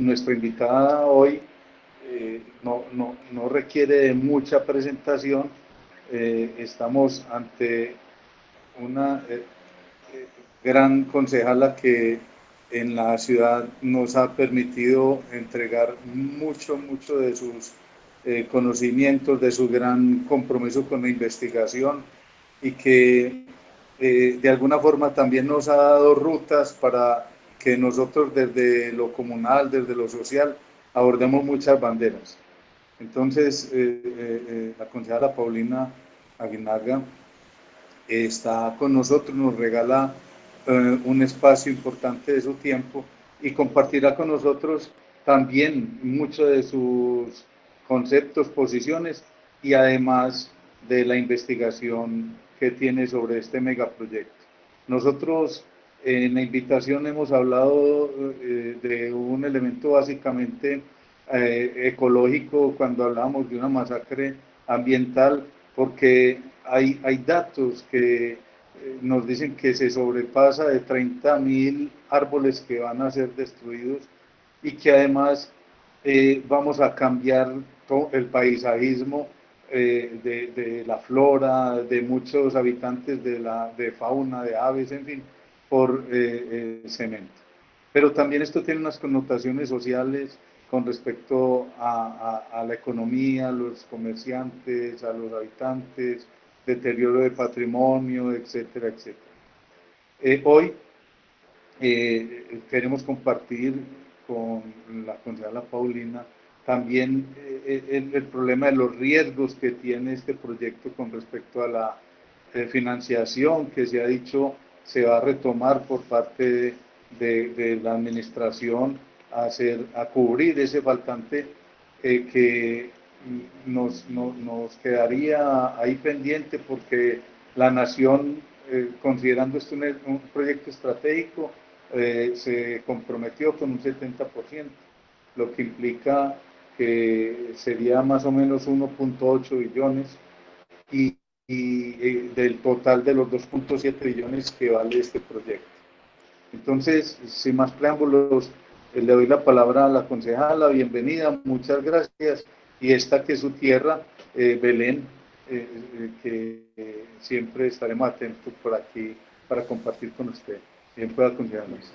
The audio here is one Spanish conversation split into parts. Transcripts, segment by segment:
nuestra invitada hoy no requiere de mucha presentación. Estamos ante una gran concejala que en la ciudad nos ha permitido entregar mucho de sus conocimientos, de su gran compromiso con la investigación y que de alguna forma también nos ha dado rutas para que nosotros desde lo comunal, desde lo social, abordemos muchas banderas. Entonces, la concejala Paulina Aguinaga está con nosotros, nos regala un espacio importante de su tiempo y compartirá con nosotros también muchos de sus conceptos, posiciones y además de la investigación que tiene sobre este megaproyecto. Nosotros en la invitación hemos hablado de un elemento básicamente ecológico cuando hablamos de una masacre ambiental, porque hay datos que nos dicen que se sobrepasa de 30.000 árboles que van a ser destruidos y que además vamos a cambiar el paisajismo de la flora, de muchos habitantes de fauna, de aves, en fin, por cemento. Pero también esto tiene unas connotaciones sociales con respecto a la economía, a los comerciantes, a los habitantes, deterioro de patrimonio, etcétera, etcétera. Hoy queremos compartir con la concejala Paulina también el problema de los riesgos que tiene este proyecto con respecto a la financiación que se ha dicho se va a retomar por parte de la administración a cubrir ese faltante que nos quedaría ahí pendiente porque la nación, considerando esto un proyecto estratégico, se comprometió con un 70%, lo que implica que sería más o menos 1.8 billones y, del total de los 2.7 billones que vale este proyecto. Entonces, sin más preámbulos, le doy la palabra a la concejala, bienvenida, muchas gracias, y esta que es su tierra, Belén, que siempre estaremos atentos por aquí para compartir con usted. Bien pueda concejarnos.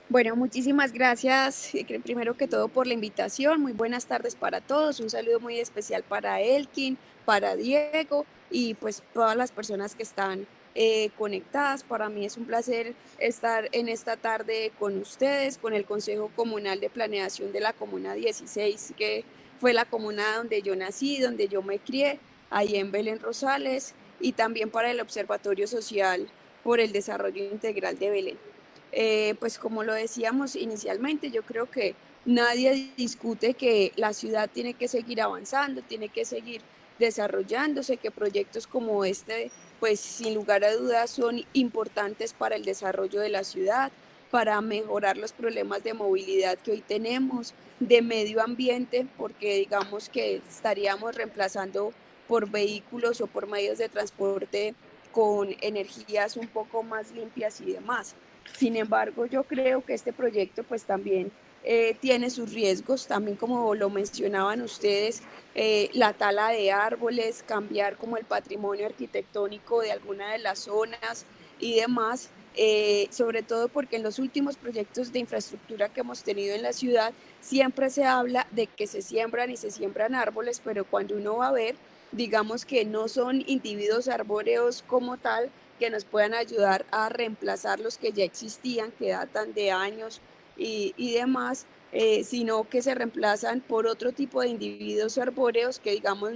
Bueno, muchísimas gracias, primero que todo por la invitación. Muy buenas tardes para todos. Un saludo muy especial para Elkin, para Diego y pues todas las personas que están conectadas. Para mí es un placer estar en esta tarde con ustedes, con el Consejo Comunal de Planeación de la Comuna 16, que fue la comuna donde yo nací, donde yo me crié, ahí en Belén Rosales, y también para el Observatorio Social por el Desarrollo Integral de Belén. Pues como lo decíamos inicialmente, yo creo que nadie discute que la ciudad tiene que seguir avanzando, tiene que seguir desarrollándose, que proyectos como este, pues sin lugar a dudas son importantes para el desarrollo de la ciudad, para mejorar los problemas de movilidad que hoy tenemos, de medio ambiente, porque digamos que estaríamos reemplazando por vehículos o por medios de transporte con energías un poco más limpias y demás. Sin embargo, yo creo que este proyecto pues también tiene sus riesgos, también como lo mencionaban ustedes, la tala de árboles, cambiar como el patrimonio arquitectónico de alguna de las zonas y demás, sobre todo porque en los últimos proyectos de infraestructura que hemos tenido en la ciudad siempre se habla de que se siembran y se siembran árboles, pero cuando uno va a ver, digamos que no son individuos arbóreos como tal, que nos puedan ayudar a reemplazar los que ya existían, que datan de años y demás, sino que se reemplazan por otro tipo de individuos arbóreos que digamos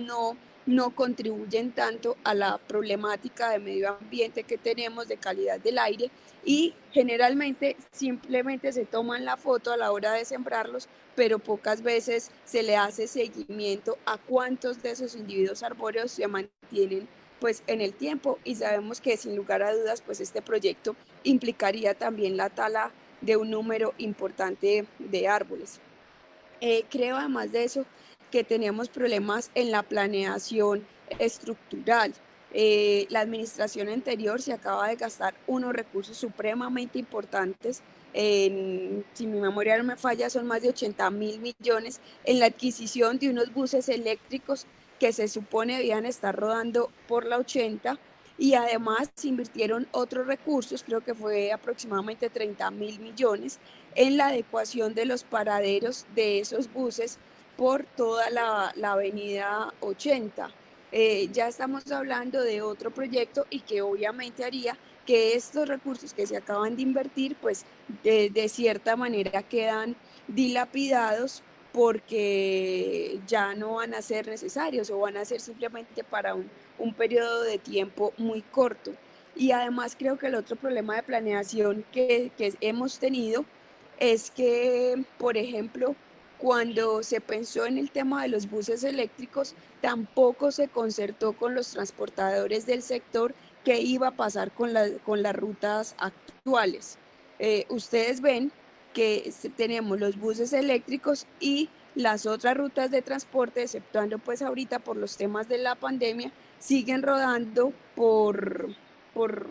no contribuyen tanto a la problemática de medio ambiente que tenemos de calidad del aire y generalmente simplemente se toman la foto a la hora de sembrarlos, pero pocas veces se le hace seguimiento a cuántos de esos individuos arbóreos se mantienen pues en el tiempo y sabemos que sin lugar a dudas pues este proyecto implicaría también la tala de un número importante de árboles. Creo además de eso que tenemos problemas en la planeación estructural. La administración anterior se acaba de gastar unos recursos supremamente importantes, si mi memoria no me falla, son más de 80.000 millones en la adquisición de unos buses eléctricos que se supone debían estar rodando por la 80, y además se invirtieron otros recursos, creo que fue aproximadamente 30.000 millones, en la adecuación de los paraderos de esos buses por toda la avenida 80. Ya estamos hablando de otro proyecto y que obviamente haría que estos recursos que se acaban de invertir, pues de cierta manera quedan dilapidados porque ya no van a ser necesarios o van a ser simplemente para un periodo de tiempo muy corto. Y además creo que el otro problema de planeación que hemos tenido es que, por ejemplo, cuando se pensó en el tema de los buses eléctricos, tampoco se concertó con los transportadores del sector qué iba a pasar con las rutas actuales. Ustedes ven que tenemos los buses eléctricos y las otras rutas de transporte, exceptuando pues ahorita por los temas de la pandemia, siguen rodando por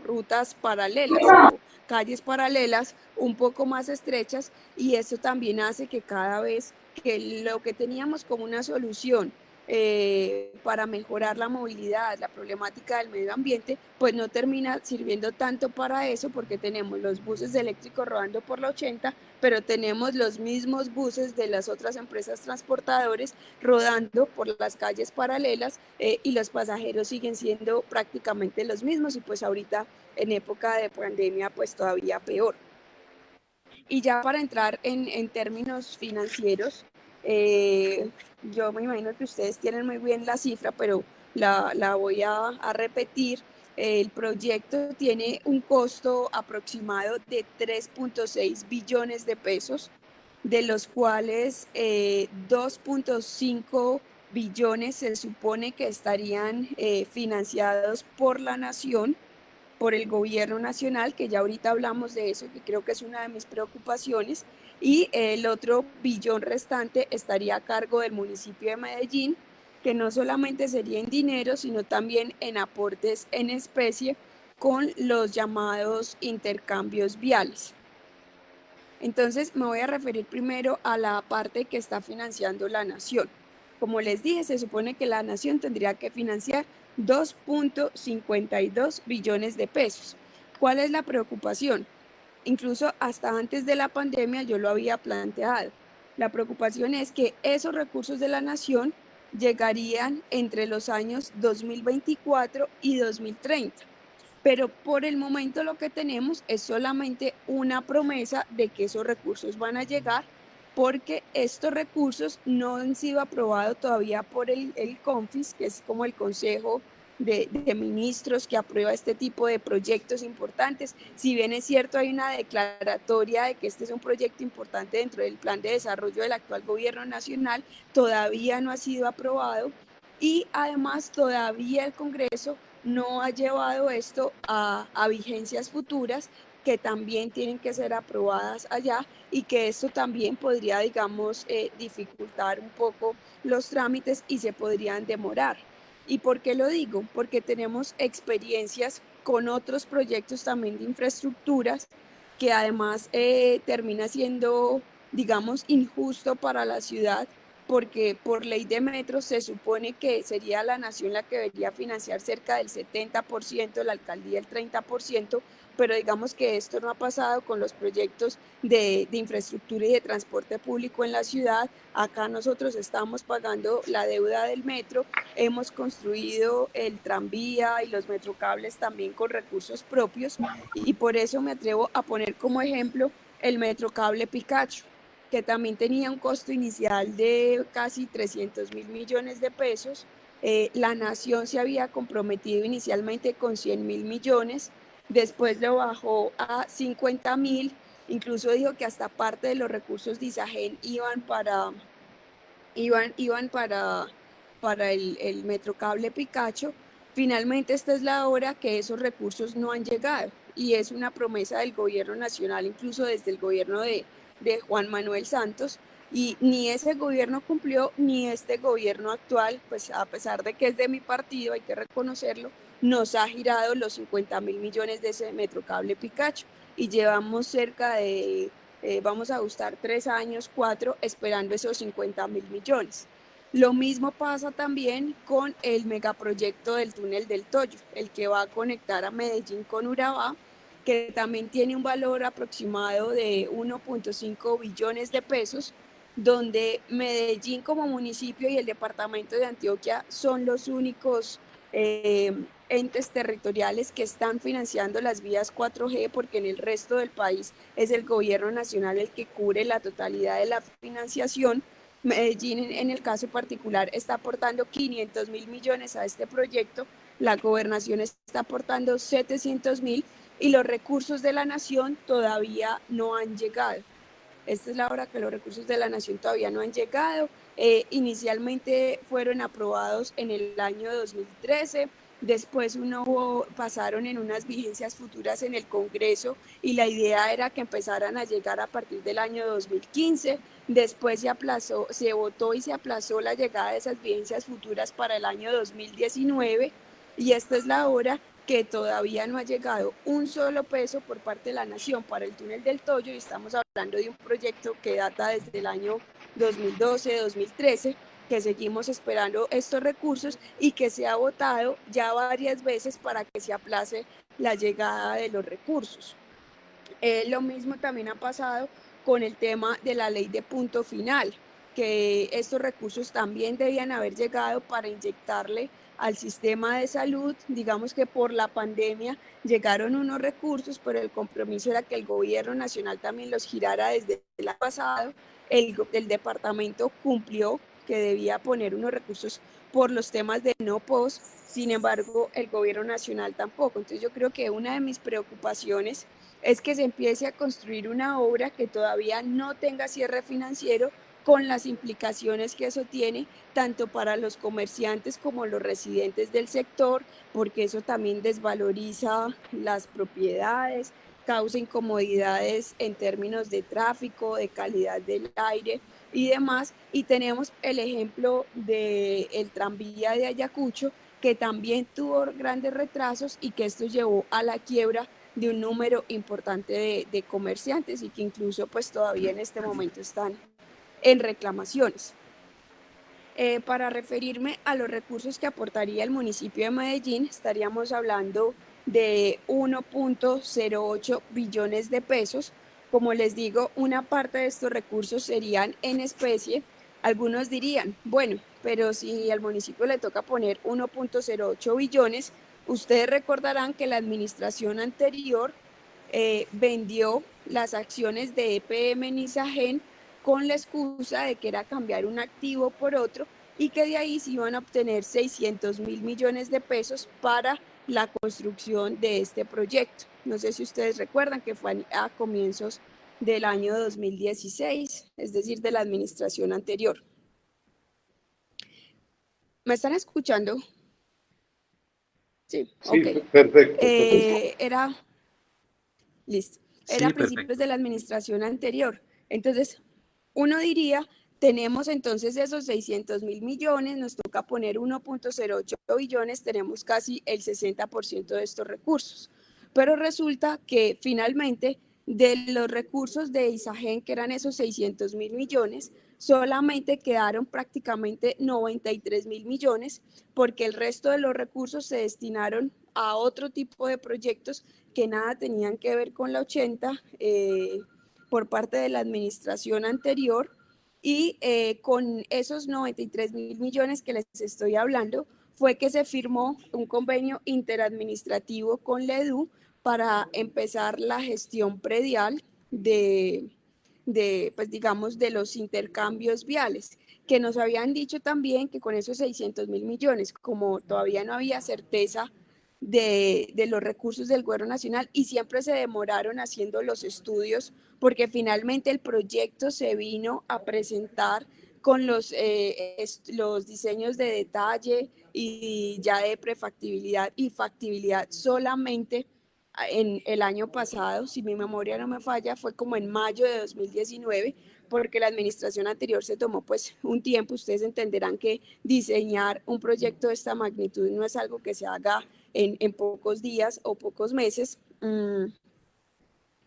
rutas paralelas o calles paralelas un poco más estrechas, y eso también hace que cada vez que lo que teníamos como una solución para mejorar la movilidad, la problemática del medio ambiente, pues no termina sirviendo tanto para eso, porque tenemos los buses eléctricos rodando por la 80, pero tenemos los mismos buses de las otras empresas transportadores rodando por las calles paralelas, y los pasajeros siguen siendo prácticamente los mismos, y pues ahorita en época de pandemia pues todavía peor. Y ya para entrar en términos financieros, eh, yo me imagino que ustedes tienen muy bien la cifra, pero la voy a repetir. El proyecto tiene un costo aproximado de 3.6 billones de pesos, de los cuales 2.5 billones se supone que estarían financiados por la nación, por el gobierno nacional, que ya ahorita hablamos de eso, que creo que es una de mis preocupaciones, y el otro billón restante estaría a cargo del municipio de Medellín, que no solamente sería en dinero, sino también en aportes en especie con los llamados intercambios viales. Entonces me voy a referir primero a la parte que está financiando la nación. Como les dije, se supone que la nación tendría que financiar 2.52 billones de pesos. ¿Cuál es la preocupación? Incluso hasta antes de la pandemia yo lo había planteado. La preocupación es que esos recursos de la nación llegarían entre los años 2024 y 2030, pero por el momento lo que tenemos es solamente una promesa de que esos recursos van a llegar, porque estos recursos no han sido aprobados todavía por el CONFIS, que es como el Consejo de Ministros que aprueba este tipo de proyectos importantes. Si bien es cierto, hay una declaratoria de que este es un proyecto importante dentro del plan de desarrollo del actual gobierno nacional, todavía no ha sido aprobado, y además todavía el Congreso no ha llevado esto a vigencias futuras que también tienen que ser aprobadas allá, y que esto también podría, digamos, dificultar un poco los trámites y se podrían demorar. ¿Y por qué lo digo? Porque tenemos experiencias con otros proyectos también de infraestructuras que además termina siendo, digamos, injusto para la ciudad, porque por ley de metros se supone que sería la nación la que debería financiar cerca del 70%, la alcaldía el 30%, pero digamos que esto no ha pasado con los proyectos de infraestructura y de transporte público en la ciudad. Acá nosotros estamos pagando la deuda del metro, hemos construido el tranvía y los metrocables también con recursos propios, y por eso me atrevo a poner como ejemplo el metrocable Picacho, que también tenía un costo inicial de casi 300.000 millones de pesos. La nación se había comprometido inicialmente con 100.000 millones, después lo bajó a 50.000, incluso dijo que hasta parte de los recursos de ISAGEN iban para el metrocable Picacho. Finalmente esta es la hora que esos recursos no han llegado, y es una promesa del gobierno nacional, incluso desde el gobierno de Juan Manuel Santos, y ni ese gobierno cumplió, ni este gobierno actual, pues a pesar de que es de mi partido, hay que reconocerlo, nos ha girado los 50.000 millones de ese Metrocable Picacho y llevamos cerca de, vamos a gustar 3 años, 4, esperando esos 50.000 millones. Lo mismo pasa también con el megaproyecto del túnel del Toyo, el que va a conectar a Medellín con Urabá, que también tiene un valor aproximado de 1.5 billones de pesos, donde Medellín como municipio y el departamento de Antioquia son los únicos entes territoriales que están financiando las vías 4G, porque en el resto del país es el gobierno nacional el que cubre la totalidad de la financiación. Medellín, en el caso particular, está aportando 500.000 millones a este proyecto, la gobernación está aportando 700.000 y los recursos de la nación todavía no han llegado. Esta es la hora que los recursos de la nación todavía no han llegado. Inicialmente fueron aprobados en el año 2013, después pasaron en unas vigencias futuras en el Congreso y la idea era que empezaran a llegar a partir del año 2015. Después se votó y se aplazó la llegada de esas vigencias futuras para el año 2019 y esta es la hora que todavía no ha llegado un solo peso por parte de la nación para el túnel del Toyo, y estamos hablando de un proyecto que data desde el año 2012-2013, que seguimos esperando estos recursos y que se ha votado ya varias veces para que se aplace la llegada de los recursos. Lo mismo también ha pasado con el tema de la ley de punto final, que estos recursos también debían haber llegado para inyectarle al sistema de salud. Digamos que por la pandemia llegaron unos recursos, pero el compromiso era que el gobierno nacional también los girara desde el año pasado. El departamento cumplió que debía poner unos recursos por los temas de no POS, sin embargo el gobierno nacional tampoco. Entonces yo creo que una de mis preocupaciones es que se empiece a construir una obra que todavía no tenga cierre financiero, con las implicaciones que eso tiene tanto para los comerciantes como los residentes del sector, porque eso también desvaloriza las propiedades, causa incomodidades en términos de tráfico, de calidad del aire y demás. Y tenemos el ejemplo del tranvía de Ayacucho, que también tuvo grandes retrasos y que esto llevó a la quiebra de un número importante de comerciantes y que incluso pues todavía en este momento están en reclamaciones. Para referirme a los recursos que aportaría el municipio de Medellín, estaríamos hablando de 1.08 billones de pesos. Como les digo, una parte de estos recursos serían en especie. Algunos dirían, bueno, pero si al municipio le toca poner 1.08 billones, ustedes recordarán que la administración anterior vendió las acciones de EPM en Isagen con la excusa de que era cambiar un activo por otro y que de ahí se iban a obtener 600.000 millones de pesos para la construcción de este proyecto. No sé si ustedes recuerdan que fue a comienzos del año 2016, es decir, de la administración anterior. ¿Me están escuchando? Sí, ok. Perfecto. Listo. Era Sí, a principios de perfecto. la administración anterior. Entonces, uno diría, tenemos entonces esos 600.000 millones, nos toca poner 1.08 billones, tenemos casi el 60% de estos recursos. Pero resulta que finalmente de los recursos de Isagen, que eran esos 600.000 millones, solamente quedaron prácticamente 93.000 millones, porque el resto de los recursos se destinaron a otro tipo de proyectos que nada tenían que ver con la 80 por parte de la administración anterior. Y con esos 93.000 millones que les estoy hablando, fue que se firmó un convenio interadministrativo con la EDU para empezar la gestión predial pues digamos, de los intercambios viales, que nos habían dicho también que con esos 600.000 millones, como todavía no había certeza de los recursos del gobierno nacional y siempre se demoraron haciendo los estudios, porque finalmente el proyecto se vino a presentar con los diseños de detalle y ya de prefactibilidad y factibilidad solamente en el año pasado, si mi memoria no me falla, fue como en mayo de 2019, porque la administración anterior se tomó pues un tiempo. Ustedes entenderán que diseñar un proyecto de esta magnitud no es algo que se haga en pocos días o pocos meses.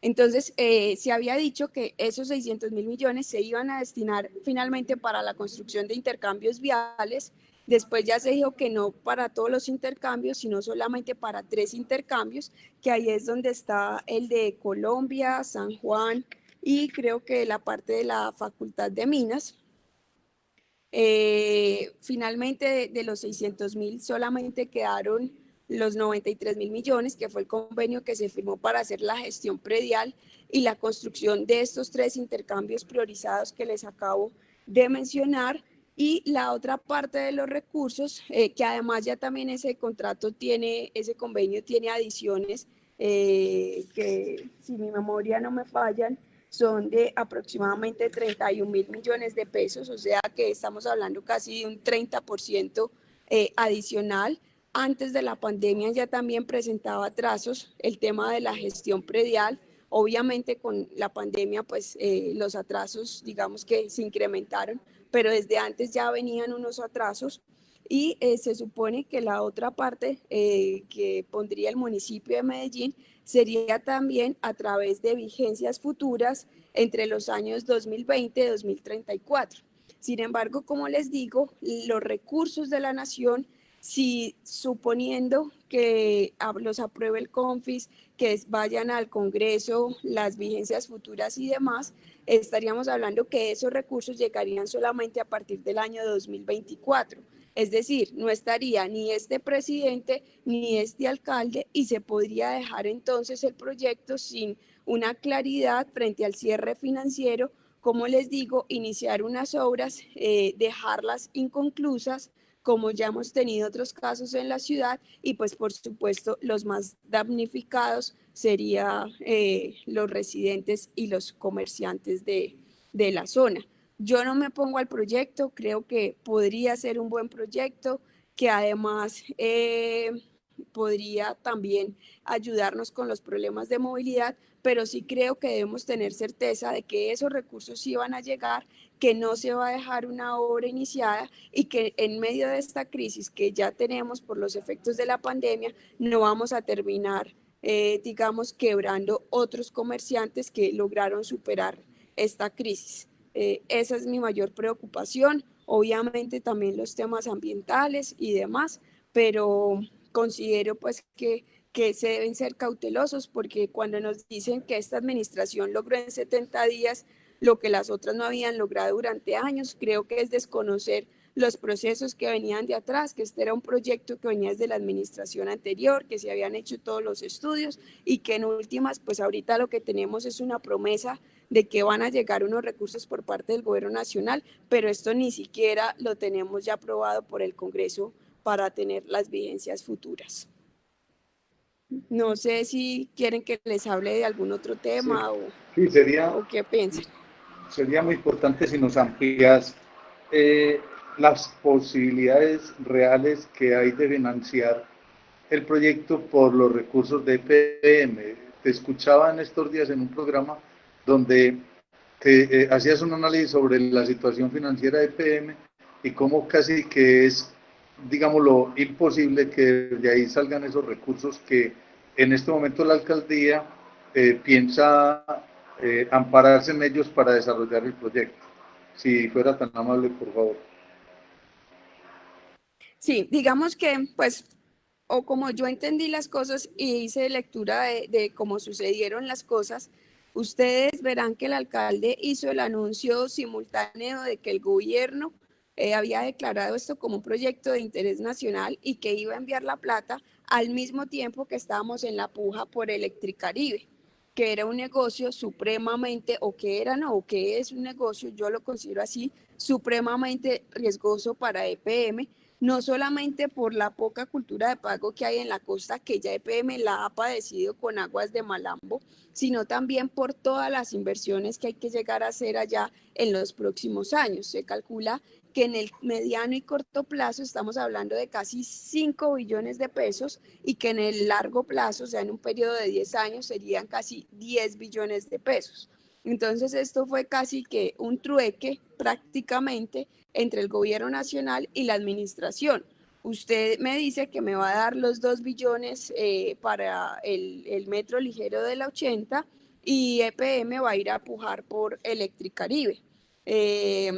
Entonces, se había dicho que esos 600.000 millones se iban a destinar finalmente para la construcción de intercambios viales. Después ya se dijo que no para todos los intercambios, sino solamente para 3 intercambios, que ahí es donde está el de Colombia, San Juan y creo que la parte de la Facultad de Minas. Finalmente, de los 600.000 solamente quedaron los 93.000 millones, que fue el convenio que se firmó para hacer la gestión predial y la construcción de estos 3 intercambios priorizados que les acabo de mencionar. Y la otra parte de los recursos, que además ya también ese contrato tiene, ese convenio tiene adiciones, que si mi memoria no me fallan, son de aproximadamente 31.000 millones de pesos, o sea que estamos hablando casi de un 30% adicional. Antes de la pandemia ya también presentaba atrasos el tema de la gestión predial. Obviamente con la pandemia pues los atrasos digamos que se incrementaron, pero desde antes ya venían unos atrasos. Y se supone que la otra parte que pondría el municipio de Medellín sería también a través de vigencias futuras entre los años 2020 y 2034. Sin embargo, como les digo, los recursos de la nación, si suponiendo que los apruebe el CONFIS, que vayan al Congreso, las vigencias futuras y demás, estaríamos hablando que esos recursos llegarían solamente a partir del año 2024. Es decir, no estaría ni este presidente ni este alcalde y se podría dejar entonces el proyecto sin una claridad frente al cierre financiero. Como les digo, iniciar unas obras, dejarlas inconclusas, como ya hemos tenido otros casos en la ciudad, y pues por supuesto los más damnificados serían los residentes y los comerciantes de la zona. Yo no me opongo al proyecto, creo que podría ser un buen proyecto, que además podría también ayudarnos con los problemas de movilidad, pero sí creo que debemos tener certeza de que esos recursos sí van a llegar, que no se va a dejar una obra iniciada y que en medio de esta crisis que ya tenemos por los efectos de la pandemia, no vamos a terminar, digamos, quebrando otros comerciantes que lograron superar esta crisis. Esa es mi mayor preocupación, obviamente también los temas ambientales y demás, pero considero pues que se deben ser cautelosos, porque cuando nos dicen que esta administración logró en 70 días lo que las otras no habían logrado durante años, creo que es desconocer los procesos que venían de atrás, que este era un proyecto que venía desde la administración anterior, que se habían hecho todos los estudios y que en últimas, pues ahorita lo que tenemos es una promesa de que van a llegar unos recursos por parte del gobierno nacional, pero esto ni siquiera lo tenemos ya aprobado por el Congreso para tener las vigencias futuras. No sé si quieren que les hable de algún otro Sí, tema sí, o qué piensan. sería muy importante si nos amplías eh, las posibilidades reales que hay de financiar el proyecto por los recursos de EPM. Te escuchaba en estos días en un programa donde hacías un análisis sobre la situación financiera de EPM y cómo casi que es, digámoslo, imposible que de ahí salgan esos recursos que en este momento la alcaldía piensa ampararse en ellos para desarrollar el proyecto. Si fuera tan amable, por favor. Sí, digamos que pues o como yo entendí las cosas y hice lectura de cómo sucedieron las cosas, ustedes verán que el alcalde hizo el anuncio simultáneo de que el gobierno había declarado esto como un proyecto de interés nacional y que iba a enviar la plata al mismo tiempo que estábamos en la puja por Electricaribe, que era un negocio supremamente, o que era, no, o que es un negocio, yo lo considero así, supremamente riesgoso para EPM, no solamente por la poca cultura de pago que hay en la costa, que ya EPM la ha padecido con aguas de Malambo, sino también por todas las inversiones que hay que llegar a hacer allá en los próximos años. Se calcula que en el mediano y corto plazo estamos hablando de casi 5 billones de pesos y que en el largo plazo, o sea, en un periodo de 10 años, serían casi 10 billones de pesos. Entonces esto fue casi que un trueque prácticamente entre el gobierno nacional y la administración. Usted me dice que me va a dar los 2 billones para el metro ligero de la 80 y EPM va a ir a pujar por Electricaribe. Eh,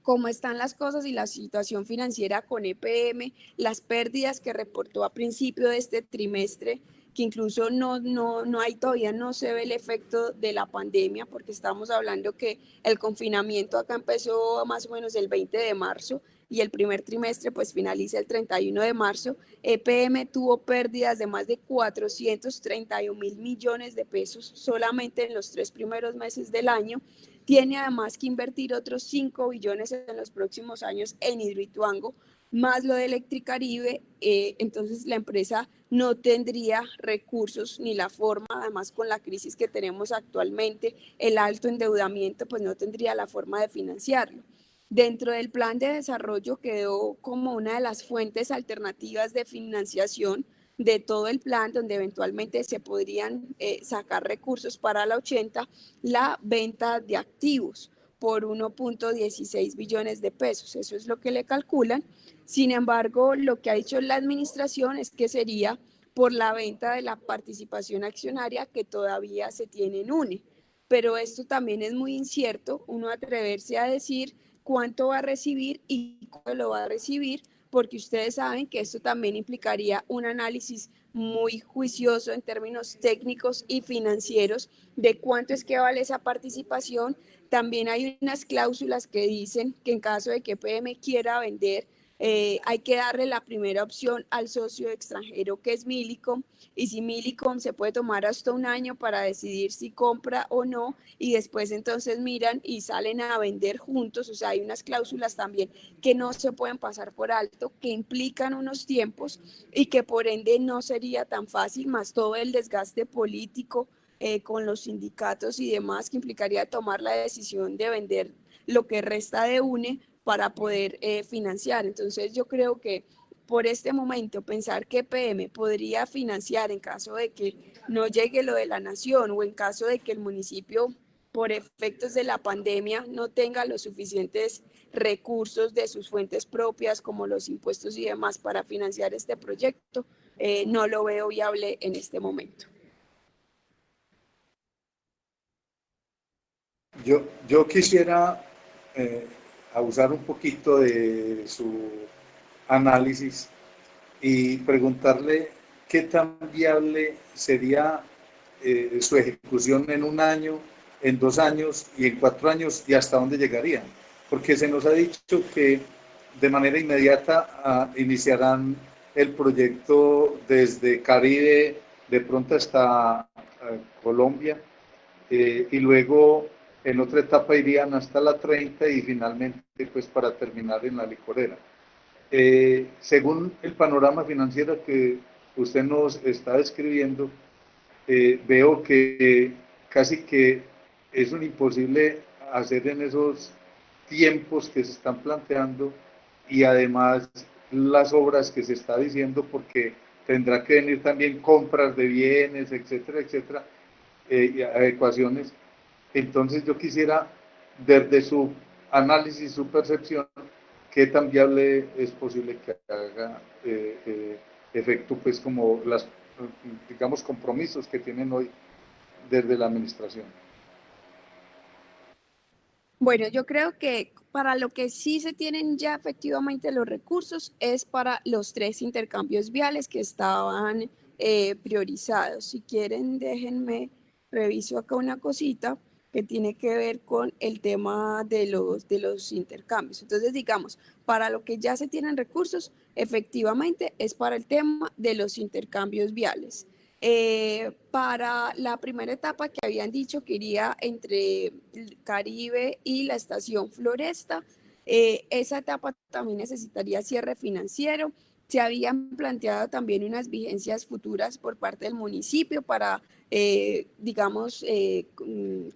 cómo están las cosas y la situación financiera con EPM, las pérdidas que reportó a principio de este trimestre, que incluso no hay todavía, no se ve el efecto de la pandemia, porque estamos hablando que el confinamiento acá empezó más o menos el 20 de marzo y el primer trimestre pues finaliza el 31 de marzo. EPM tuvo pérdidas de más de 431 mil millones de pesos solamente en los 3 primeros meses del año. Tiene además que invertir otros 5 billones en los próximos años en Hidroituango, más lo de Electricaribe, entonces la empresa no tendría recursos ni la forma, además con la crisis que tenemos actualmente, el alto endeudamiento, pues no tendría la forma de financiarlo. Dentro del plan de desarrollo quedó como una de las fuentes alternativas de financiación de todo el plan, donde eventualmente se podrían sacar recursos para la 80, la venta de activos por 1.16 billones de pesos. Eso es lo que le calculan. Sin embargo, lo que ha dicho la administración es que sería por la venta de la participación accionaria que todavía se tiene en UNE. Pero esto también es muy incierto, uno atreverse a decir cuánto va a recibir y cómo lo va a recibir, porque ustedes saben que esto también implicaría un análisis muy juicioso en términos técnicos y financieros de cuánto es que vale esa participación. También hay unas cláusulas que dicen que en caso de que PM quiera vender, hay que darle la primera opción al socio extranjero que es Millicom, y si Millicom se puede tomar hasta un año para decidir si compra o no, y después entonces miran y salen a vender juntos. O sea, hay unas cláusulas también que no se pueden pasar por alto, que implican unos tiempos y que por ende no sería tan fácil, más todo el desgaste político con los sindicatos y demás que implicaría tomar la decisión de vender lo que resta de UNE para poder financiar. Entonces yo creo que por este momento pensar que PM podría financiar en caso de que no llegue lo de la nación o en caso de que el municipio por efectos de la pandemia no tenga los suficientes recursos de sus fuentes propias como los impuestos y demás para financiar este proyecto, no lo veo viable en este momento. Yo quisiera abusar un poquito de su análisis y preguntarle qué tan viable sería su ejecución en un año, en 2 años y en 4 años y hasta dónde llegarían. Porque se nos ha dicho que de manera inmediata iniciarán el proyecto desde Caribe, de pronto hasta Colombia, y luego en otra etapa irían hasta la 30 y finalmente pues para terminar en la licorera. Según el panorama financiero que usted nos está describiendo, veo que casi que es un imposible hacer en esos tiempos que se están planteando y además las obras que se está diciendo porque tendrá que venir también compras de bienes, etcétera, etcétera, y adecuaciones. Entonces yo quisiera, desde su análisis, su percepción, qué tan viable es posible que haga efecto, pues como las, digamos, compromisos que tienen hoy desde la administración. Bueno, yo creo que para lo que sí se tienen ya efectivamente los recursos es para los 3 intercambios viales que estaban priorizados. Si quieren, déjenme reviso acá una cosita que tiene que ver con el tema de los intercambios. Entonces, digamos, para lo que ya se tienen recursos, efectivamente es para el tema de los intercambios viales. Para la primera etapa que habían dicho que iría entre el Caribe y la estación Floresta, Esa etapa también necesitaría cierre financiero. Se habían planteado también unas vigencias futuras por parte del municipio para, digamos,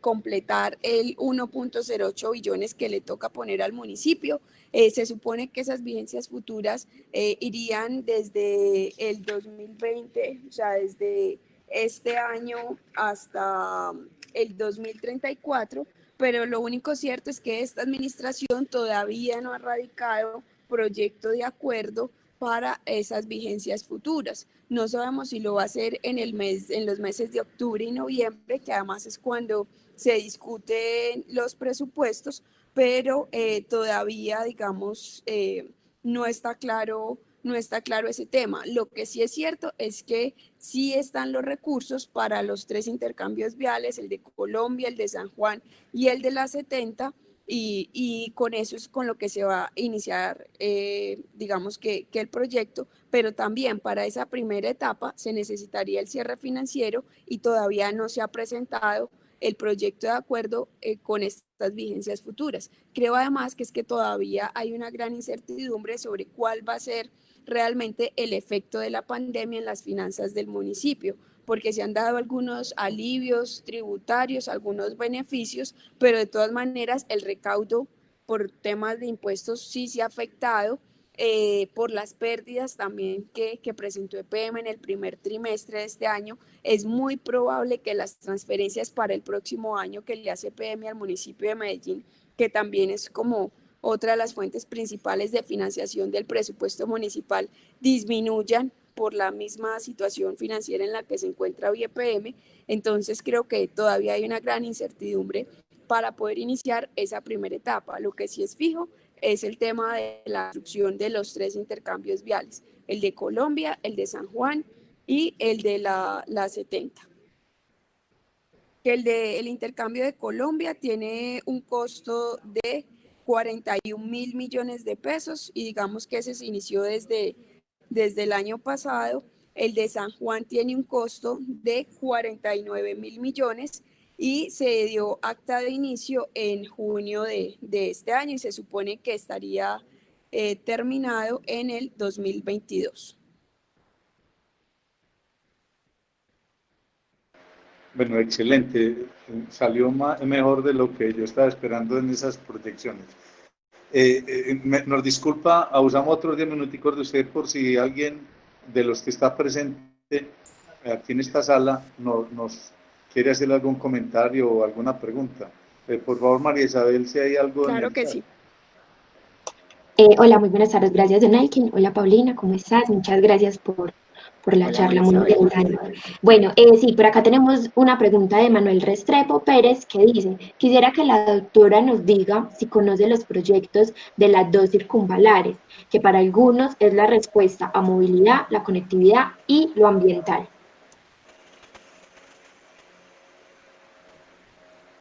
completar el 1.08 billones que le toca poner al municipio. Se supone que esas vigencias futuras irían desde el 2020, o sea, desde este año hasta el 2034, pero lo único cierto es que esta administración todavía no ha radicado proyecto de acuerdo para esas vigencias futuras. No sabemos si lo va a hacer en los meses de octubre y noviembre, que además es cuando se discuten los presupuestos, pero todavía, digamos, no está claro ese tema. Lo que sí es cierto es que sí están los recursos para los 3 intercambios viales, el de Colombia, el de San Juan y el de la 70, y con eso es con lo que se va a iniciar, digamos que el proyecto, pero también para esa primera etapa se necesitaría el cierre financiero y todavía no se ha presentado el proyecto de acuerdo con estas vigencias futuras. Creo además que es que todavía hay una gran incertidumbre sobre cuál va a ser realmente el efecto de la pandemia en las finanzas del municipio, porque se han dado algunos alivios tributarios, algunos beneficios, pero de todas maneras el recaudo por temas de impuestos sí se ha afectado, por las pérdidas también que presentó EPM en el primer trimestre de este año. Es muy probable que las transferencias para el próximo año que le hace EPM al municipio de Medellín, que también es como otra de las fuentes principales de financiación del presupuesto municipal, disminuyan por la misma situación financiera en la que se encuentra EPM. Entonces creo que todavía hay una gran incertidumbre para poder iniciar esa primera etapa. Lo que sí es fijo es el tema de la construcción de los 3 intercambios viales, el de Colombia, el de San Juan y el de la 70. El intercambio de Colombia tiene un costo de 41.000 millones de pesos y digamos que ese se inició desde el año pasado. El de San Juan tiene un costo de 49.000 millones y se dio acta de inicio en junio de este año y se supone que estaría terminado en el 2022. Bueno, excelente. Salió mejor de lo que yo estaba esperando en esas proyecciones. Nos disculpa, abusamos otros 10 minuticos de usted por si alguien de los que está presente aquí en esta sala nos quiere hacer algún comentario o alguna pregunta. Por favor, María Isabel, si hay algo en Claro el que chat. sí. Hola, muy buenas tardes. Gracias, Don Elkin. Hola, Paulina, ¿cómo estás? Muchas gracias por la Hola, charla, María muy Isabel. interesante. Bueno, sí, por acá tenemos una pregunta de Manuel Restrepo Pérez que dice, quisiera que la doctora nos diga si conoce los proyectos de las 2 circunvalares, que para algunos es la respuesta a movilidad, la conectividad y lo ambiental.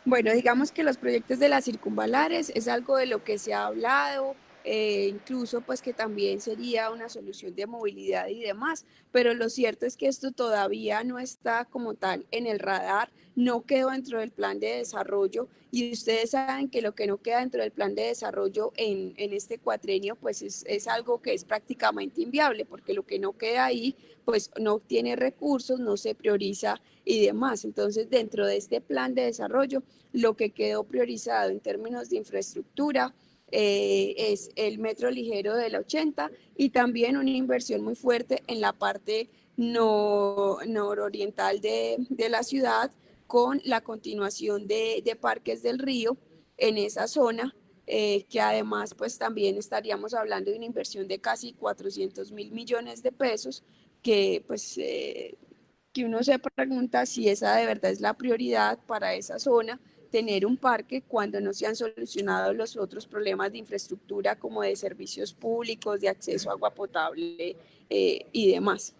Bueno, digamos que los proyectos de las circunvalares es algo de lo que se ha hablado, incluso pues que también sería una solución de movilidad y demás, pero lo cierto es que esto todavía no está como tal en el radar, no quedó dentro del plan de desarrollo y ustedes saben que lo que no queda dentro del plan de desarrollo en este cuatrenio pues es algo que es prácticamente inviable porque lo que no queda ahí pues no tiene recursos, no se prioriza y demás. Entonces, dentro de este plan de desarrollo, lo que quedó priorizado en términos de infraestructura es el metro ligero de la 80 y también una inversión muy fuerte en la parte nororiental de la ciudad con la continuación de Parques del Río en esa zona, que además pues también estaríamos hablando de una inversión de casi 400.000 millones de pesos, que pues que uno se pregunta si esa de verdad es la prioridad para esa zona, tener un parque cuando no se han solucionado los otros problemas de infraestructura como de servicios públicos, de acceso a agua potable y demás.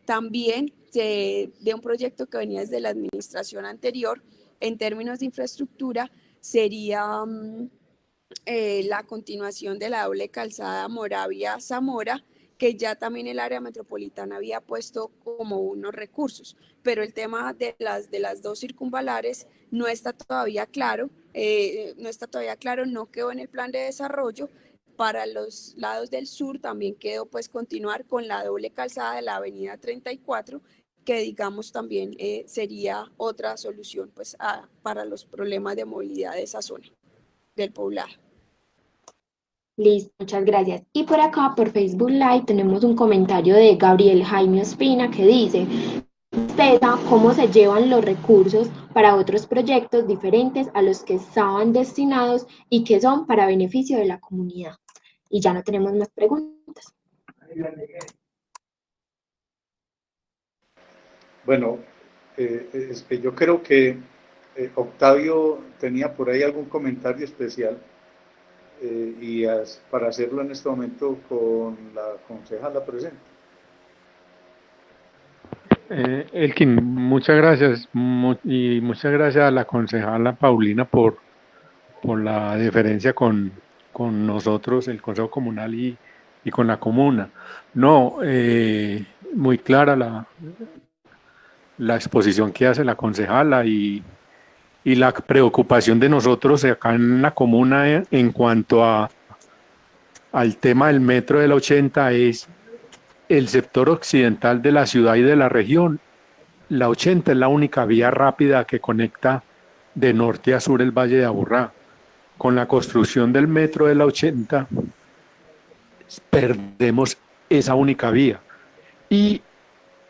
También de un proyecto que venía desde la administración anterior, en términos de infraestructura, sería la continuación de la doble calzada Moravia-Zamora, que ya también el área metropolitana había puesto como unos recursos, pero el tema de las 2 circunvalares no está todavía claro no está todavía claro, no quedó en el plan de desarrollo. Para los lados del sur también quedó pues continuar con la doble calzada de la avenida 34, que digamos también sería otra solución pues para los problemas de movilidad de esa zona del poblado. Listo, muchas gracias. Y por acá, por Facebook Live, tenemos un comentario de Gabriel Jaime Ospina que dice: respeta cómo se llevan los recursos para otros proyectos diferentes a los que estaban destinados y que son para beneficio de la comunidad. Y ya no tenemos más preguntas. Bueno, es que yo creo que Octavio tenía por ahí algún comentario especial para hacerlo en este momento con la concejala presente. Elkin, muchas gracias y muchas gracias a la concejala Paulina por la deferencia con nosotros, el Consejo Comunal y con la comuna. No, muy clara la exposición que hace la concejala y la preocupación de nosotros acá en la comuna en cuanto al tema del metro de la 80 es el sector occidental de la ciudad y de la región. La 80 es la única vía rápida que conecta de norte a sur el Valle de Aburrá. Con la construcción del metro de la 80 perdemos esa única vía. Y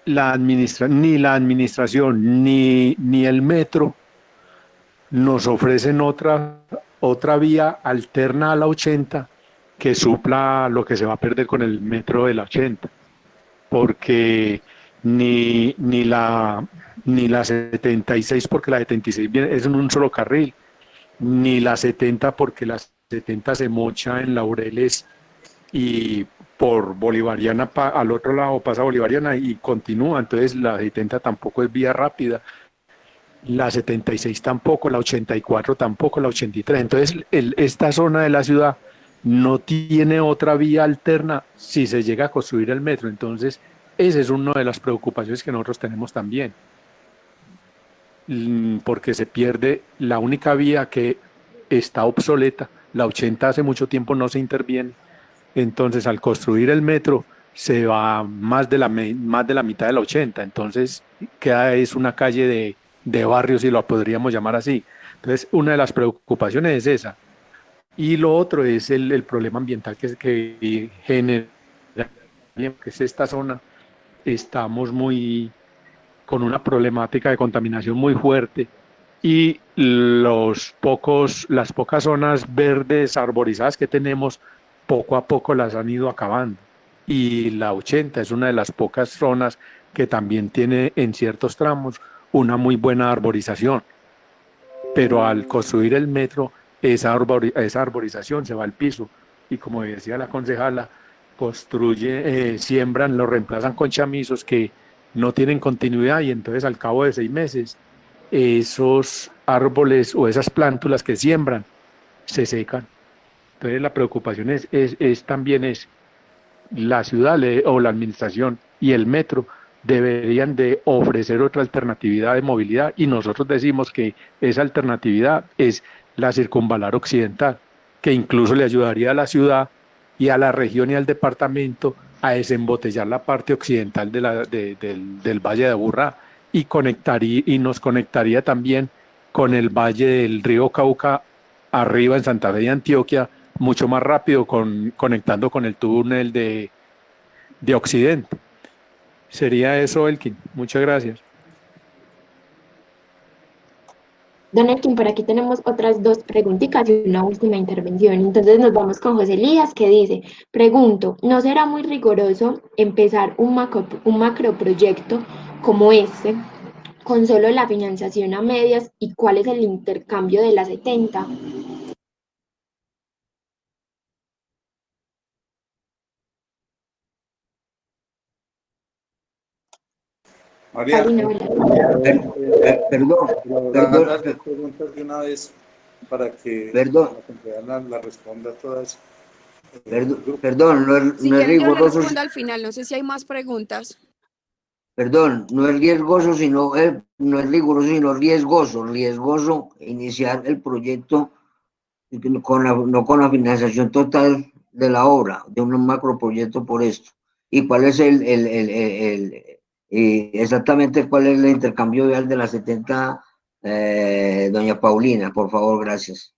ni la administración ni el metro nos ofrecen otra vía alterna a la 80 que supla lo que se va a perder con el metro de la 80. Porque ni la 76, porque la 76 es en un solo carril, ni la 70 porque la 70 se mocha en Laureles y por Bolivariana al otro lado pasa Bolivariana y continúa, entonces la 70 tampoco es vía rápida, la 76 tampoco, la 84 tampoco, la 83, entonces esta zona de la ciudad no tiene otra vía alterna si se llega a construir el metro, entonces esa es una de las preocupaciones que nosotros tenemos también, porque se pierde la única vía que está obsoleta, la 80 hace mucho tiempo no se interviene, entonces al construir el metro se va más de la mitad de la 80, entonces es una calle de barrio, si lo podríamos llamar así. Entonces una de las preocupaciones es esa. Y lo otro es el problema ambiental que genera, que es esta zona, estamos con una problemática de contaminación muy fuerte y las pocas zonas verdes arborizadas que tenemos, poco a poco las han ido acabando. Y la 80 es una de las pocas zonas que también tiene en ciertos tramos una muy buena arborización. Pero al construir el metro, esa arborización se va al piso. Y como decía la concejala, siembran, lo reemplazan con chamizos que no tienen continuidad y entonces al cabo de 6 meses esos árboles o esas plántulas que siembran se secan. Entonces la preocupación también la ciudad o la administración y el metro deberían de ofrecer otra alternatividad de movilidad y nosotros decimos que esa alternatividad es la circunvalar occidental, que incluso le ayudaría a la ciudad y a la región y al departamento a desembotellar la parte occidental del Valle de Aburrá y nos conectaría también con el Valle del Río Cauca arriba en Santa Fe de Antioquia mucho más rápido conectando con el túnel de Occidente. Sería eso, Elkin. Muchas gracias. Don Elkin, por aquí tenemos otras 2 preguntitas y una última intervención. Entonces nos vamos con José Elías, que dice: pregunto, ¿no será muy rigoroso empezar un macroproyecto como este con solo la financiación a medias y cuál es el intercambio de la 70? María, perdón. Las preguntas de una vez para que la responda todas. Perdón, no Si es quieren, yo le riguroso. respondo al final, no sé si hay más preguntas. Perdón, no es riesgoso, sino, no es riguroso, sino riesgoso. Riesgoso iniciar el proyecto no con la financiación total de la obra, de un macroproyecto por esto. ¿Y cuál es exactamente cuál es el intercambio vial de la 70, doña Paulina? Por favor, gracias.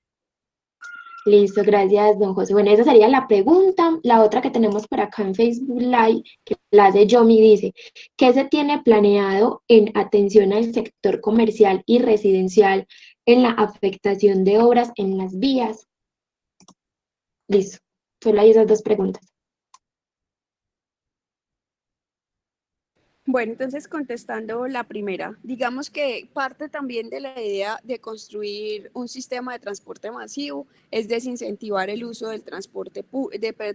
Listo, gracias, don José. Bueno, esa sería la pregunta. La otra que tenemos por acá en Facebook Live, que la hace Yomi, dice, ¿qué se tiene planeado en atención al sector comercial y residencial en la afectación de obras en las vías? Listo, solo hay esas dos preguntas. Bueno, entonces contestando la primera, digamos que parte también de la idea de construir un sistema de transporte masivo es desincentivar el uso del transporte,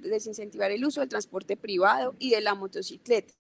desincentivar el uso del transporte privado y de la motocicleta.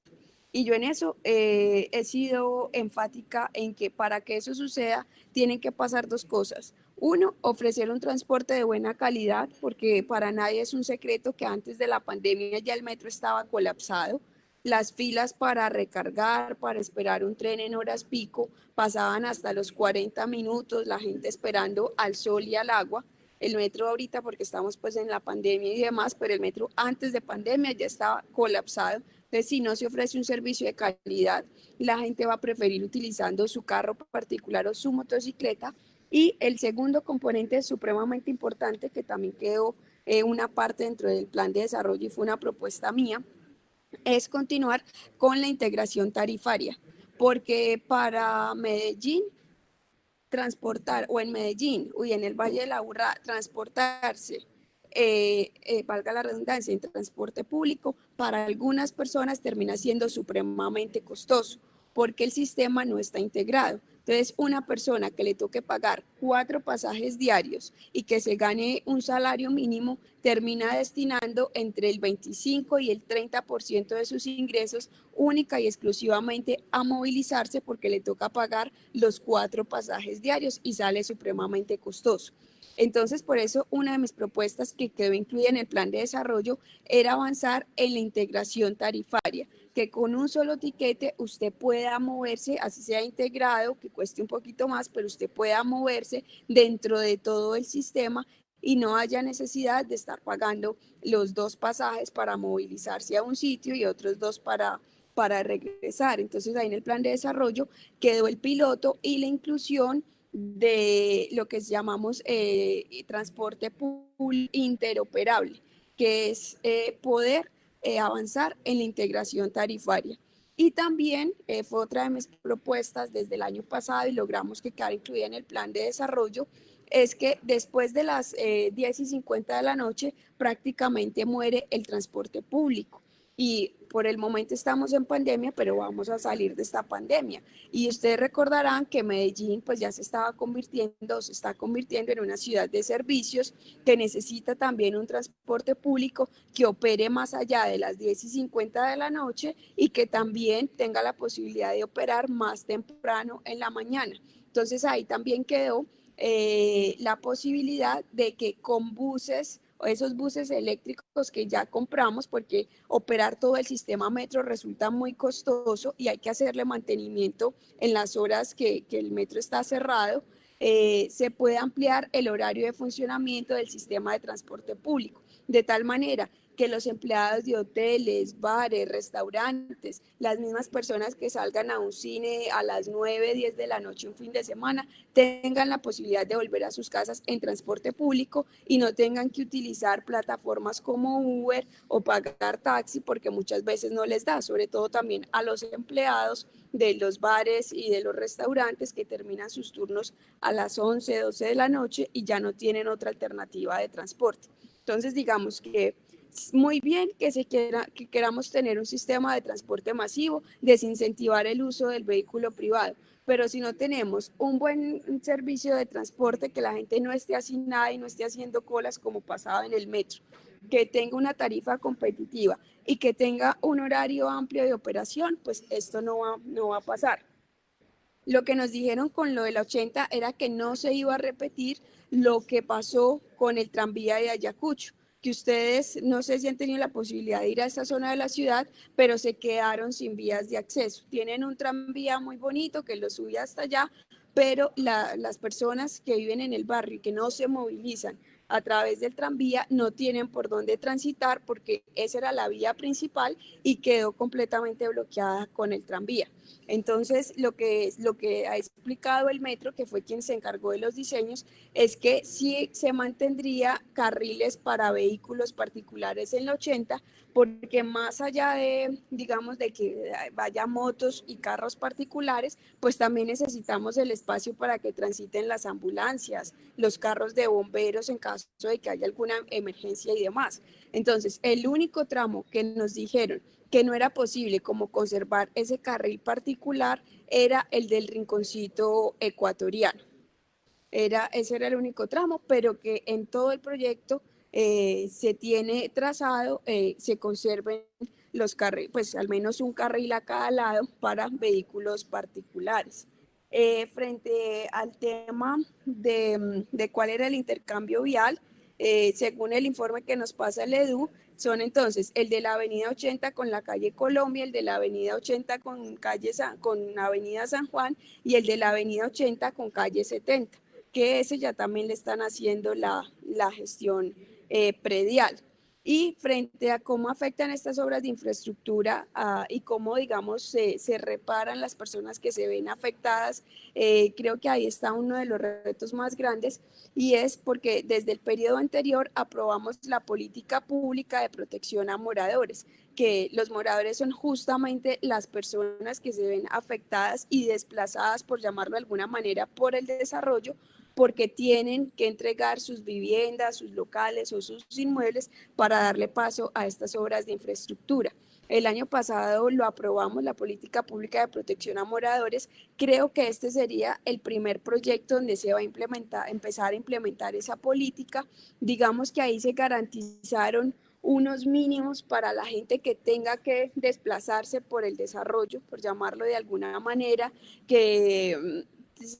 Y yo en eso he sido enfática en que para que eso suceda tienen que pasar dos cosas. Uno, ofrecer un transporte de buena calidad, porque para nadie es un secreto que antes de la pandemia ya el metro estaba colapsado. Las filas para recargar, para esperar un tren en horas pico, pasaban hasta los 40 minutos, la gente esperando al sol y al agua. El metro ahorita, porque estamos pues en la pandemia y demás, pero el metro antes de pandemia ya estaba colapsado. Entonces, si no se ofrece un servicio de calidad, la gente va a preferir utilizando su carro particular o su motocicleta. Y el segundo componente supremamente importante, que también quedó una parte dentro del plan de desarrollo y fue una propuesta mía, es continuar con la integración tarifaria, porque para Medellín transportar, o en Medellín, o en el Valle de la Urrá, transportarse, valga la redundancia, en transporte público, para algunas personas termina siendo supremamente costoso, porque el sistema no está integrado. Entonces, una persona que le toque pagar 4 pasajes diarios y que se gane un salario mínimo, termina destinando entre el 25 y el 30% de sus ingresos única y exclusivamente a movilizarse porque le toca pagar los 4 pasajes diarios y sale supremamente costoso. Entonces, por eso, una de mis propuestas que quedó incluida en el plan de desarrollo era avanzar en la integración tarifaria, que con un solo tiquete usted pueda moverse, así sea integrado, que cueste un poquito más, pero usted pueda moverse dentro de todo el sistema y no haya necesidad de estar pagando los 2 pasajes para movilizarse a un sitio y otros 2 para regresar. Entonces, ahí en el plan de desarrollo quedó el piloto y la inclusión de lo que llamamos transporte público interoperable, que es poder avanzar en la integración tarifaria. Y también fue otra de mis propuestas desde el año pasado y logramos que quedara incluida en el plan de desarrollo, es que después de las 10:50 de la noche prácticamente muere el transporte público. Y por el momento estamos en pandemia, pero vamos a salir de esta pandemia. Y ustedes recordarán que Medellín pues ya se está convirtiendo en una ciudad de servicios que necesita también un transporte público que opere más allá de las 10:50 de la noche y que también tenga la posibilidad de operar más temprano en la mañana. Entonces ahí también quedó la posibilidad de que con buses, esos buses eléctricos que ya compramos, porque operar todo el sistema metro resulta muy costoso y hay que hacerle mantenimiento en las horas que el metro está cerrado, se puede ampliar el horario de funcionamiento del sistema de transporte público, de tal manera que los empleados de hoteles, bares, restaurantes, las mismas personas que salgan a un cine a las 9, 10 de la noche un fin de semana, tengan la posibilidad de volver a sus casas en transporte público y no tengan que utilizar plataformas como Uber o pagar taxi porque muchas veces no les da, sobre todo también a los empleados de los bares y de los restaurantes que terminan sus turnos a las 11, 12 de la noche y ya no tienen otra alternativa de transporte. Entonces, digamos que muy bien que queramos tener un sistema de transporte masivo, desincentivar el uso del vehículo privado, pero si no tenemos un buen servicio de transporte, que la gente no esté hacinada y no esté haciendo colas como pasaba en el metro, que tenga una tarifa competitiva y que tenga un horario amplio de operación, pues esto no va a pasar. Lo que nos dijeron con lo del 80 era que no se iba a repetir lo que pasó con el tranvía de Ayacucho, que ustedes no sé si han tenido la posibilidad de ir a esta zona de la ciudad, pero se quedaron sin vías de acceso. Tienen un tranvía muy bonito que los sube hasta allá, pero las personas que viven en el barrio y que no se movilizan a través del tranvía no tienen por dónde transitar porque esa era la vía principal y quedó completamente bloqueada con el tranvía. Entonces, lo que ha explicado el metro, que fue quien se encargó de los diseños, es que sí se mantendría carriles para vehículos particulares en la 80, porque más allá de, digamos, de que vaya motos y carros particulares, pues también necesitamos el espacio para que transiten las ambulancias, los carros de bomberos en caso de que haya alguna emergencia y demás. Entonces, el único tramo que nos dijeron que no era posible como conservar ese carril particular era el del rinconcito ecuatoriano. Ese era el único tramo, pero que en todo el proyecto se tiene trazado, se conserven los carriles, pues al menos un carril a cada lado para vehículos particulares. Frente al tema de cuál era el intercambio vial, según el informe que nos pasa el EDU, son entonces el de la avenida 80 con la calle Colombia, el de la avenida 80 con avenida San Juan y el de la avenida 80 con calle 70, que ese ya también le están haciendo la gestión predial. Y frente a cómo afectan estas obras de infraestructura y cómo, digamos, se reparan las personas que se ven afectadas, creo que ahí está uno de los retos más grandes, y es porque desde el periodo anterior aprobamos la política pública de protección a moradores, que los moradores son justamente las personas que se ven afectadas y desplazadas, por llamarlo de alguna manera, por el desarrollo, porque tienen que entregar sus viviendas, sus locales o sus inmuebles para darle paso a estas obras de infraestructura. El año pasado lo aprobamos, la política pública de protección a moradores. Creo que este sería el primer proyecto donde se va a empezar a implementar esa política. Digamos que ahí se garantizaron unos mínimos para la gente que tenga que desplazarse por el desarrollo, por llamarlo de alguna manera, que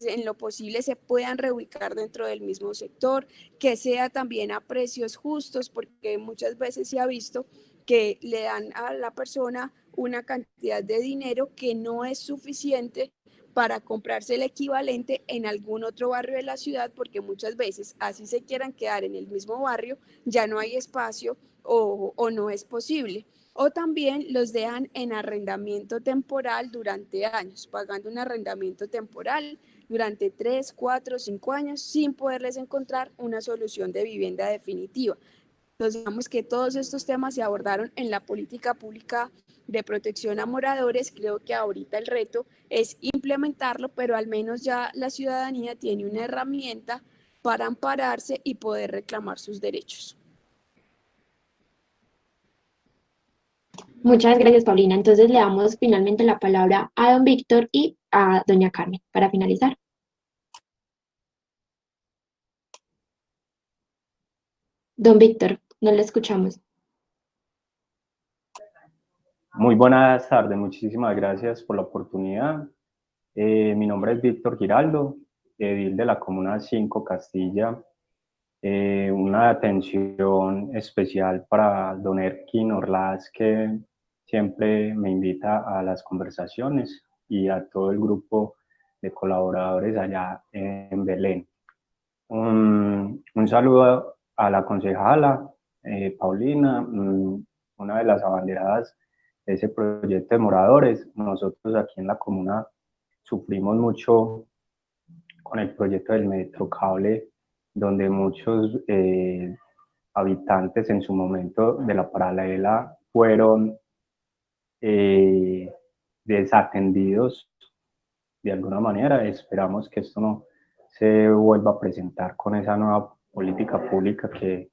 en lo posible se puedan reubicar dentro del mismo sector, que sea también a precios justos, porque muchas veces se ha visto que le dan a la persona una cantidad de dinero que no es suficiente para comprarse el equivalente en algún otro barrio de la ciudad, porque muchas veces así se quieran quedar en el mismo barrio, ya no hay espacio o no es posible. O también los dejan en arrendamiento temporal durante años, pagando un arrendamiento temporal durante 3, 4, 5 años sin poderles encontrar una solución de vivienda definitiva. Entonces, digamos que todos estos temas se abordaron en la política pública de protección a moradores. Creo que ahorita el reto es implementarlo, pero al menos ya la ciudadanía tiene una herramienta para ampararse y poder reclamar sus derechos. Muchas gracias, Paulina. Entonces le damos finalmente la palabra a don Víctor y a doña Carmen para finalizar. Don Víctor, no le escuchamos. Muy buenas tardes, muchísimas gracias por la oportunidad. Mi nombre es Víctor Giraldo, edil de la Comuna 5 Castilla. Una atención especial para don Erkin Orlaz, que siempre me invita a las conversaciones, y a todo el grupo de colaboradores allá en Belén. Un saludo a la concejala Paulina, una de las abanderadas de ese proyecto de moradores. Nosotros aquí en la comuna sufrimos mucho con el proyecto del Metrocable, donde muchos habitantes en su momento de la paralela fueron desatendidos de alguna manera. Esperamos que esto no se vuelva a presentar con esa nueva política pública que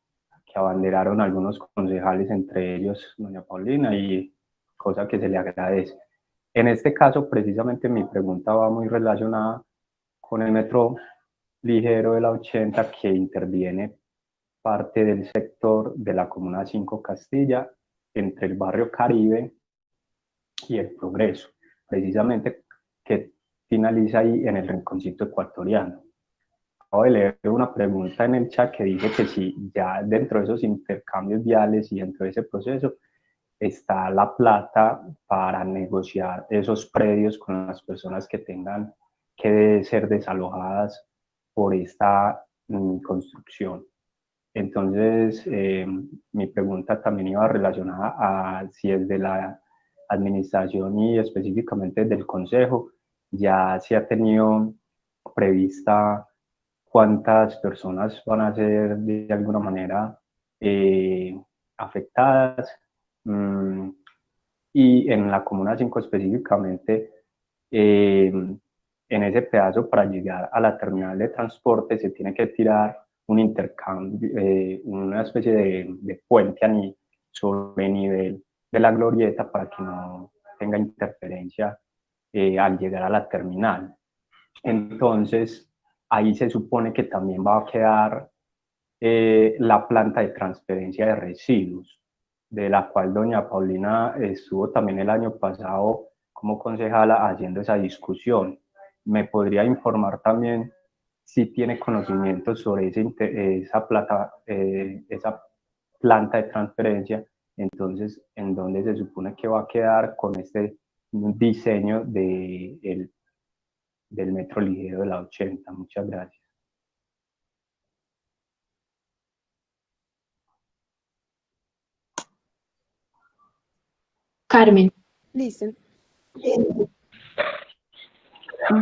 abanderaron algunos concejales, entre ellos doña Paulina, y cosa que se le agradece. En este caso, precisamente mi pregunta va muy relacionada con el metro ligero de la 80, que interviene parte del sector de la Comuna 5 Castilla entre el barrio Caribe y el Progreso, precisamente que finaliza ahí en el rinconcito ecuatoriano. de leer una pregunta en el chat que dice que si ya dentro de esos intercambios viales y dentro de ese proceso está la plata para negociar esos predios con las personas que tengan que ser desalojadas por esta construcción. Entonces, mi pregunta también iba relacionada a si es de la administración y específicamente del consejo, ya se ha tenido prevista cuántas personas van a ser de alguna manera afectadas. Y en la Comuna 5 específicamente, en ese pedazo para llegar a la terminal de transporte se tiene que tirar un intercambio, una especie de puente sobre nivel de la glorieta para que no tenga interferencia al llegar a la terminal. Entonces, ahí se supone que también va a quedar la planta de transferencia de residuos, de la cual doña Paulina estuvo también el año pasado como concejala haciendo esa discusión. ¿Me podría informar también si tiene conocimiento sobre esa planta de transferencia? Entonces, ¿en dónde se supone que va a quedar con este diseño del metro ligero de la 80? Muchas gracias. Carmen. Listo.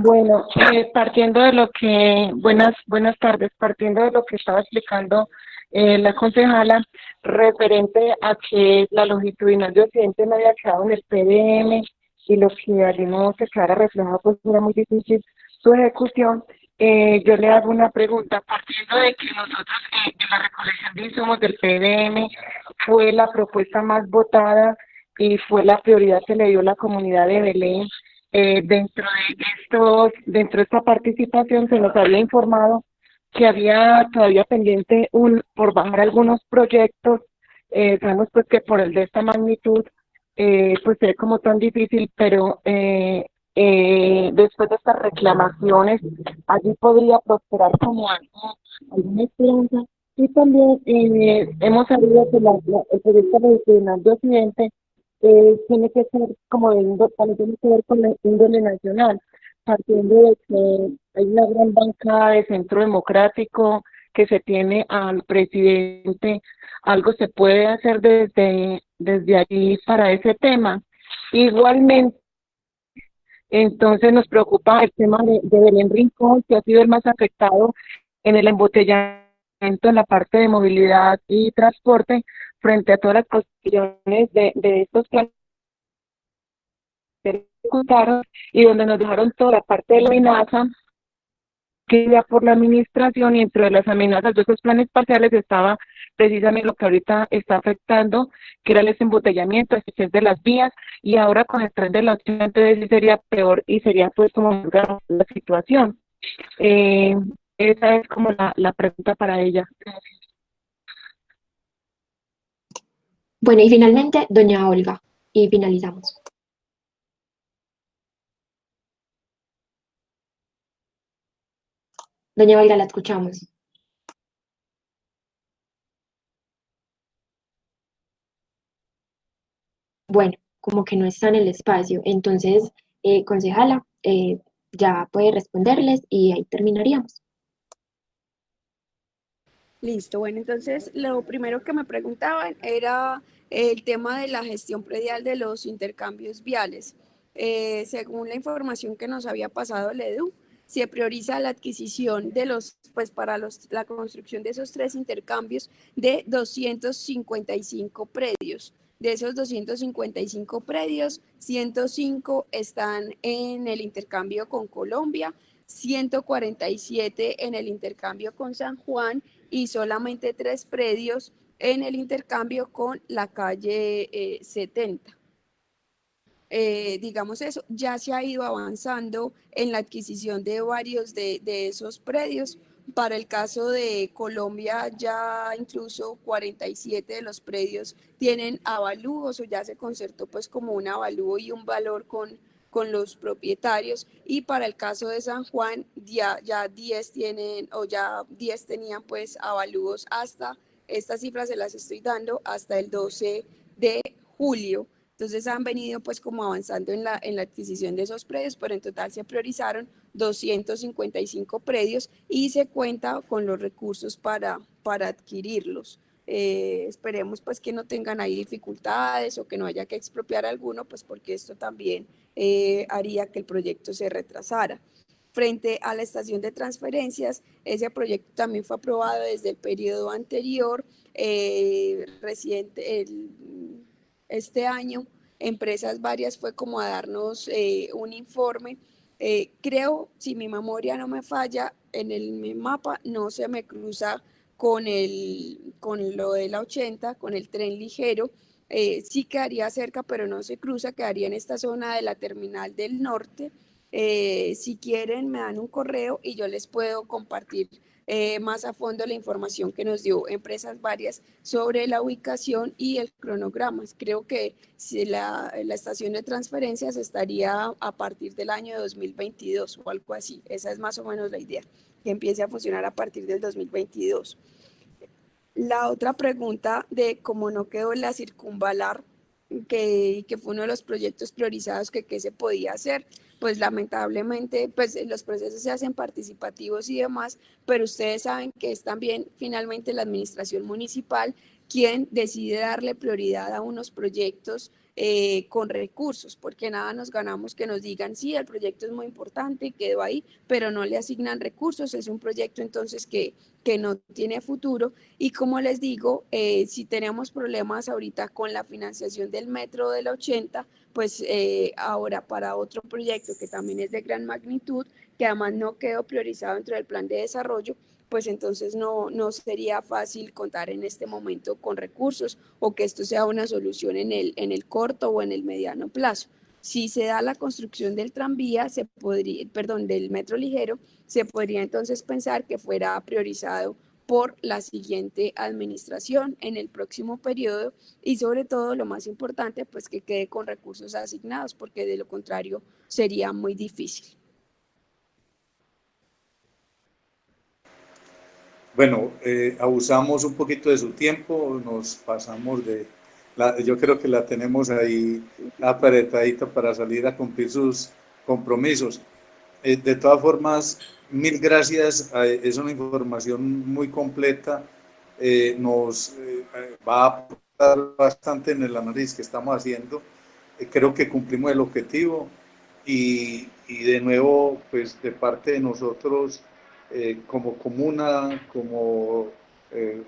Bueno, partiendo de lo que, buenas tardes, partiendo de lo que estaba explicando la concejala, referente a que la longitudinal de Occidente no había quedado en el PDM y lo que allí no se quedara reflejado, pues era muy difícil su ejecución. Yo le hago una pregunta, partiendo de que nosotros en la recolección de insumos del PDM fue la propuesta más votada y fue la prioridad que le dio la comunidad de Belén. Dentro de esta participación se nos había informado que había todavía pendiente por bajar algunos proyectos. Sabemos pues que por el de esta magnitud pues es como tan difícil, pero después de estas reclamaciones allí podría prosperar como alguna esperanza. Y también hemos sabido que el proyecto regional de Occidente tiene que ser como también tiene que ver con la índole nacional, partiendo de que hay una gran bancada de Centro Democrático, que se tiene al presidente, algo se puede hacer desde allí para ese tema. Igualmente, entonces nos preocupa el tema de Belén Rincón, que ha sido el más afectado en el embotellamiento en la parte de movilidad y transporte, frente a todas las cuestiones de estos planes que ejecutaron y donde nos dejaron toda la parte de la amenaza que ya por la administración, y entre las amenazas de esos planes parciales estaba precisamente lo que ahorita está afectando, que era el desembotellamiento, el de las vías, y ahora con el tren de la 80 entonces sí sería peor y sería pues como más grave la situación. Esa es como la pregunta para ella. Bueno, y finalmente, doña Olga, y finalizamos. Doña Olga, la escuchamos. Bueno, como que no está en el espacio, entonces, concejala, ya puede responderles y ahí terminaríamos. Listo, bueno, entonces lo primero que me preguntaban era el tema de la gestión predial de los intercambios viales. Según la información que nos había pasado el EDU, se prioriza la adquisición de pues para la construcción de esos 3 intercambios de 255 predios. De esos 255 predios, 105 están en el intercambio con Colombia, 147 en el intercambio con San Juan y solamente 3 predios en el intercambio con la calle 70. Digamos eso, ya se ha ido avanzando en la adquisición de varios de esos predios. Para el caso de Colombia, ya incluso 47 de los predios tienen avalúos o ya se concertó pues como un avalúo y un valor con con los propietarios, y para el caso de San Juan ya 10 tienen, o ya 10 tenían pues avalúos hasta, estas cifras se las estoy dando, hasta el 12 de julio. Entonces han venido pues como avanzando en la adquisición de esos predios, pero en total se priorizaron 255 predios y se cuenta con los recursos para adquirirlos. Esperemos pues que no tengan ahí dificultades o que no haya que expropiar alguno, pues porque esto también haría que el proyecto se retrasara. Frente a la estación de transferencias, ese proyecto también fue aprobado desde el periodo anterior, este año. Empresas varias fue como a darnos un informe. Creo, si mi memoria no me falla, en el mapa no se me cruza con lo de la 80, con el tren ligero. Sí quedaría cerca, pero no se cruza, quedaría en esta zona de la terminal del norte. Si quieren, me dan un correo y yo les puedo compartir más a fondo la información que nos dio Empresas Varias sobre la ubicación y el cronograma. Creo que si la estación de transferencias estaría a partir del año 2022 o algo así. Esa es más o menos la idea, que empiece a funcionar a partir del 2022. La otra pregunta de cómo no quedó la circunvalar, que fue uno de los proyectos priorizados que se podía hacer, pues lamentablemente pues los procesos se hacen participativos y demás, pero ustedes saben que es también finalmente la administración municipal quien decide darle prioridad a unos proyectos con recursos, porque nada nos ganamos que nos digan, sí, el proyecto es muy importante, quedó ahí, pero no le asignan recursos, es un proyecto entonces que no tiene futuro. Y como les digo, si tenemos problemas ahorita con la financiación del metro de la 80, pues ahora para otro proyecto que también es de gran magnitud, que además no quedó priorizado dentro del plan de desarrollo, pues entonces no sería fácil contar en este momento con recursos o que esto sea una solución en el corto o en el mediano plazo. Si se da la construcción del tranvía, del metro ligero, se podría entonces pensar que fuera priorizado por la siguiente administración en el próximo periodo y sobre todo lo más importante, pues que quede con recursos asignados, porque de lo contrario sería muy difícil. Bueno, abusamos un poquito de su tiempo, nos pasamos yo creo que la tenemos ahí apretadita para salir a cumplir sus compromisos. De todas formas, mil gracias, es una información muy completa, nos va a aportar bastante en el análisis que estamos haciendo, creo que cumplimos el objetivo y de nuevo, pues de parte de nosotros, como comuna, como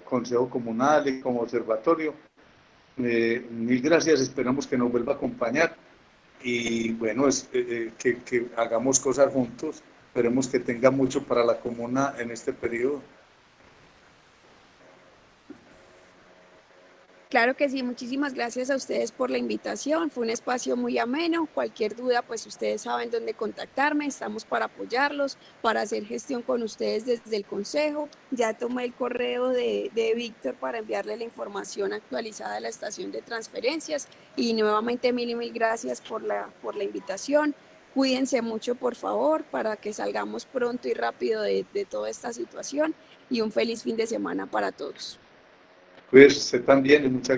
consejo comunal y como observatorio, mil gracias, esperamos que nos vuelva a acompañar y bueno, que hagamos cosas juntos, esperemos que tenga mucho para la comuna en este periodo. Claro que sí, muchísimas gracias a ustedes por la invitación, fue un espacio muy ameno, cualquier duda pues ustedes saben dónde contactarme, estamos para apoyarlos, para hacer gestión con ustedes desde el consejo, ya tomé el correo de Víctor para enviarle la información actualizada de la estación de transferencias y nuevamente mil y mil gracias por la invitación, cuídense mucho por favor para que salgamos pronto y rápido de toda esta situación y un feliz fin de semana para todos. Pues usted también, muchas gracias.